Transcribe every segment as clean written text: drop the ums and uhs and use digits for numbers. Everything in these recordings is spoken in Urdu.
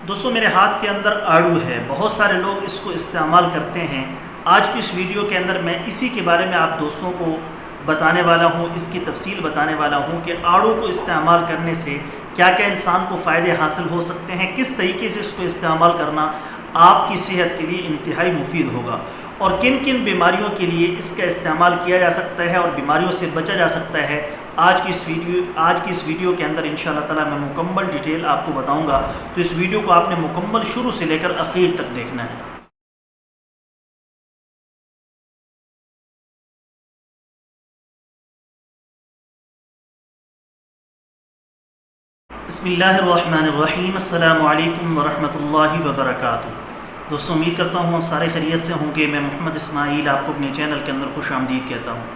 دوستوں میرے ہاتھ کے اندر آڑو ہے، بہت سارے لوگ اس کو استعمال کرتے ہیں۔ آج کی اس ویڈیو کے اندر میں اسی کے بارے میں آپ دوستوں کو بتانے والا ہوں، اس کی تفصیل بتانے والا ہوں کہ آڑو کو استعمال کرنے سے کیا کیا انسان کو فائدے حاصل ہو سکتے ہیں، کس طریقے سے اس کو استعمال کرنا آپ کی صحت کے لیے انتہائی مفید ہوگا، اور کن کن بیماریوں کے لیے اس کا استعمال کیا جا سکتا ہے اور بیماریوں سے بچا جا سکتا ہے۔ آج کی اس ویڈیو کے اندر انشاءاللہ تعالی میں مکمل ڈیٹیل آپ کو بتاؤں گا، تو اس ویڈیو کو آپ نے مکمل شروع سے لے کر اخیر تک دیکھنا ہے۔ بسم اللہ الرحمن الرحیم، السلام علیکم ورحمۃ اللہ وبرکاتہ۔ دوستوں امید کرتا ہوں آپ سارے خیریت سے ہوں گے۔ میں محمد اسماعیل آپ کو اپنے چینل کے اندر خوش آمدید کہتا ہوں۔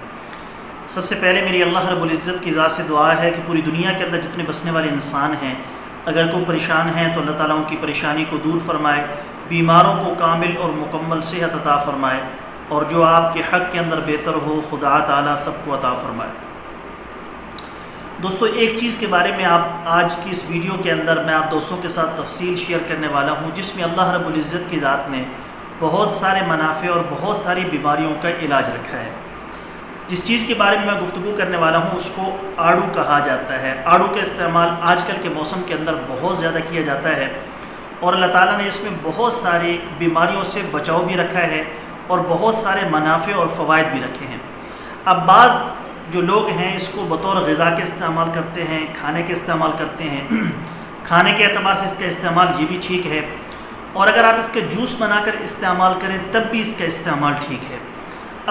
سب سے پہلے میری اللہ رب العزت کی ذات سے دعا ہے کہ پوری دنیا کے اندر جتنے بسنے والے انسان ہیں، اگر کوئی پریشان ہیں تو اللہ تعالیٰ ان کی پریشانی کو دور فرمائے، بیماروں کو کامل اور مکمل صحت عطا فرمائے، اور جو آپ کے حق کے اندر بہتر ہو خدا تعالیٰ سب کو عطا فرمائے۔ دوستو ایک چیز کے بارے میں آج کی اس ویڈیو کے اندر میں آپ دوستوں کے ساتھ تفصیل شیئر کرنے والا ہوں، جس میں اللہ رب العزت کی ذات نے بہت سارے منافع اور بہت ساری بیماریوں کا علاج رکھا ہے۔ جس چیز کے بارے میں گفتگو کرنے والا ہوں اس کو آڑو کہا جاتا ہے۔ آڑو کا استعمال آج کل کے موسم کے اندر بہت زیادہ کیا جاتا ہے، اور اللہ تعالیٰ نے اس میں بہت ساری بیماریوں سے بچاؤ بھی رکھا ہے اور بہت سارے منافع اور فوائد بھی رکھے ہیں۔ اب بعض جو لوگ ہیں اس کو بطور غذا کے استعمال کرتے ہیں، کھانے کے استعمال کرتے ہیں، کھانے کے اعتبار سے اس کا استعمال یہ بھی ٹھیک ہے، اور اگر آپ اس کا جوس بنا کر استعمال کریں تب بھی اس کا استعمال ٹھیک ہے۔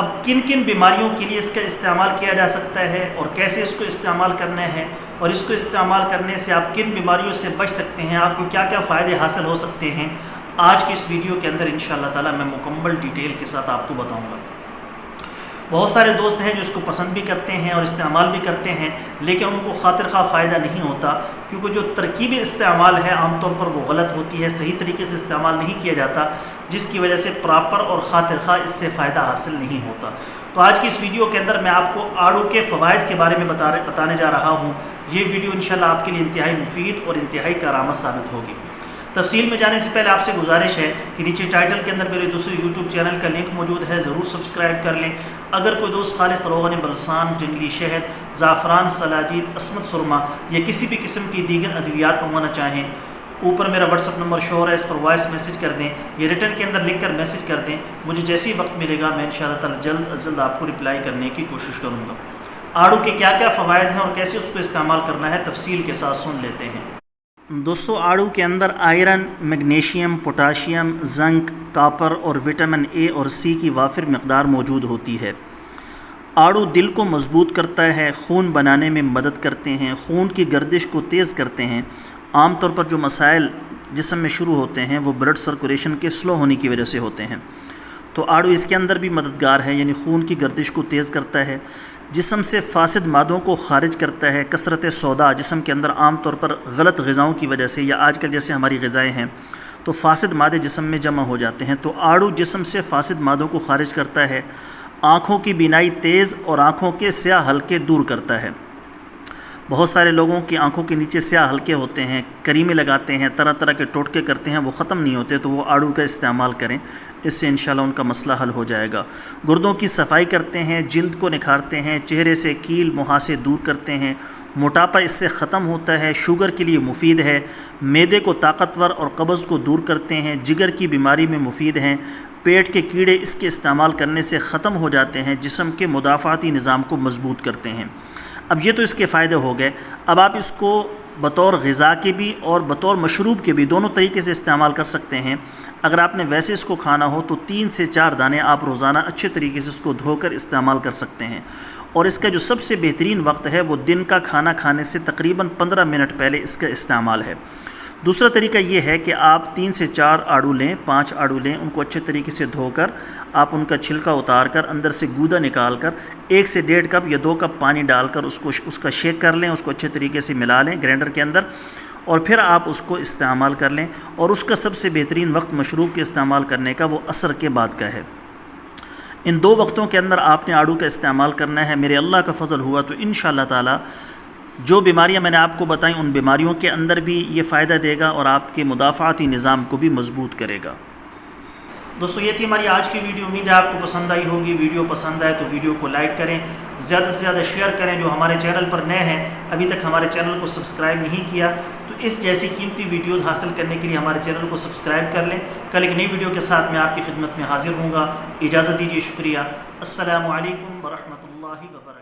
اب کن کن بیماریوں کے لیے اس کا استعمال کیا جا سکتا ہے اور کیسے اس کو استعمال کرنا ہے، اور اس کو استعمال کرنے سے آپ کن بیماریوں سے بچ سکتے ہیں، آپ کو کیا کیا فائدے حاصل ہو سکتے ہیں، آج کی اس ویڈیو کے اندر انشاءاللہ تعالی میں مکمل ڈیٹیل کے ساتھ آپ کو بتاؤں گا۔ بہت سارے دوست ہیں جو اس کو پسند بھی کرتے ہیں اور استعمال بھی کرتے ہیں، لیکن ان کو خاطر خواہ فائدہ نہیں ہوتا، کیونکہ جو ترکیب استعمال ہے عام طور پر وہ غلط ہوتی ہے، صحیح طریقے سے استعمال نہیں کیا جاتا، جس کی وجہ سے پراپر اور خاطر خواہ اس سے فائدہ حاصل نہیں ہوتا۔ تو آج کی اس ویڈیو کے اندر میں آپ کو آڑو کے فوائد کے بارے میں بتانے جا رہا ہوں۔ یہ ویڈیو انشاءاللہ آپ کے لیے انتہائی مفید اور انتہائی کارآمد ثابت ہوگی۔ تفصیل میں جانے سے پہلے آپ سے گزارش ہے کہ نیچے ٹائٹل کے اندر میرے دوسرے یوٹیوب چینل کا لنک موجود ہے، ضرور سبسکرائب کر لیں۔ اگر کوئی دوست خالص روغن بلسان، جنگلی شہد، زعفران، سلاجید، عصمت سرما یا کسی بھی قسم کی دیگر ادویات منگوانا چاہیں، اوپر میرا واٹس ایپ نمبر شو ہے، اس پر وائس میسج کر دیں یا ریٹن کے اندر لکھ کر میسج کر دیں۔ مجھے جیسے ہی وقت ملے گا میں انشاءاللہ تعالی جلد از جلد آپ کو رپلائی کرنے کی کوشش کروں گا۔ آڑو کے کیا کیا فوائد ہیں اور کیسے اس کو استعمال کرنا ہے تفصیل کے ساتھ سن لیتے ہیں۔ دوستو آڑو کے اندر iron, magnesium, potassium, zinc, copper اور وٹامن اے اور سی کی وافر مقدار موجود ہوتی ہے۔ آڑو دل کو مضبوط کرتا ہے، خون بنانے میں مدد کرتے ہیں، خون کی گردش کو تیز کرتے ہیں۔ عام طور پر جو مسائل جسم میں شروع ہوتے ہیں وہ بلڈ سرکولیشن کے سلو ہونے کی وجہ سے ہوتے ہیں، تو آڑو اس کے اندر بھی مددگار ہے، یعنی خون کی گردش کو تیز کرتا ہے، جسم سے فاسد مادوں کو خارج کرتا ہے۔ کثرت سودا جسم کے اندر عام طور پر غلط غذاؤں کی وجہ سے، یا آج کل جیسے ہماری غذائیں ہیں تو فاسد مادے جسم میں جمع ہو جاتے ہیں، تو آڑو جسم سے فاسد مادوں کو خارج کرتا ہے، آنکھوں کی بینائی تیز اور آنکھوں کے سیاہ حلقے دور کرتا ہے۔ بہت سارے لوگوں کی آنکھوں کے نیچے سیاہ حلقے ہوتے ہیں، کریمیں لگاتے ہیں، طرح طرح کے ٹوٹکے کرتے ہیں، وہ ختم نہیں ہوتے، تو وہ آڑو کا استعمال کریں، اس سے انشاءاللہ ان کا مسئلہ حل ہو جائے گا۔ گردوں کی صفائی کرتے ہیں، جلد کو نکھارتے ہیں، چہرے سے کیل مہاسے دور کرتے ہیں، موٹاپا اس سے ختم ہوتا ہے، شوگر کے لیے مفید ہے، معدے کو طاقتور اور قبض کو دور کرتے ہیں، جگر کی بیماری میں مفید ہیں، پیٹ کے کیڑے اس کے استعمال کرنے سے ختم ہو جاتے ہیں، جسم کے مدافعتی نظام کو مضبوط کرتے ہیں۔ اب یہ تو اس کے فائدے ہو گئے، اب آپ اس کو بطور غذا کے بھی اور بطور مشروب کے بھی دونوں طریقے سے استعمال کر سکتے ہیں۔ اگر آپ نے ویسے اس کو کھانا ہو تو 3 سے 4 دانے آپ روزانہ اچھے طریقے سے اس کو دھو کر استعمال کر سکتے ہیں، اور اس کا جو سب سے بہترین وقت ہے وہ دن کا کھانا کھانے سے تقریباً 15 منٹ پہلے اس کا استعمال ہے۔ دوسرا طریقہ یہ ہے کہ آپ 3 سے 4 آڑو لیں، 5 آڑو لیں، ان کو اچھے طریقے سے دھو کر آپ ان کا چھلکا اتار کر اندر سے گودا نکال کر 1 سے 1.5 کپ یا 2 کپ پانی ڈال کر اس کا شیک کر لیں، اس کو اچھے طریقے سے ملا لیں گرینڈر کے اندر، اور پھر آپ اس کو استعمال کر لیں، اور اس کا سب سے بہترین وقت مشروب کے استعمال کرنے کا وہ عصر کے بعد کا ہے۔ ان 2 وقتوں کے اندر آپ نے آڑو کا استعمال کرنا ہے۔ میرے اللہ کا فضل ہوا تو انشاءاللہ تعالی جو بیماریاں میں نے آپ کو بتائیں ان بیماریوں کے اندر بھی یہ فائدہ دے گا اور آپ کے مدافعاتی نظام کو بھی مضبوط کرے گا۔ دوستو یہ تھی ہماری آج کی ویڈیو، امید ہے آپ کو پسند آئی ہوگی۔ ویڈیو پسند آئے تو ویڈیو کو لائک کریں، زیادہ سے زیادہ شیئر کریں۔ جو ہمارے چینل پر نئے ہیں، ابھی تک ہمارے چینل کو سبسکرائب نہیں کیا تو اس جیسی قیمتی ویڈیوز حاصل کرنے کے لیے ہمارے چینل کو سبسکرائب کر لیں۔ کل ایک نئی ویڈیو کے ساتھ میں آپ کی خدمت میں حاضر ہوں گا۔ اجازت دیجیے، شکریہ۔ السلام علیکم ورحمۃ اللہ وبرکاتہ۔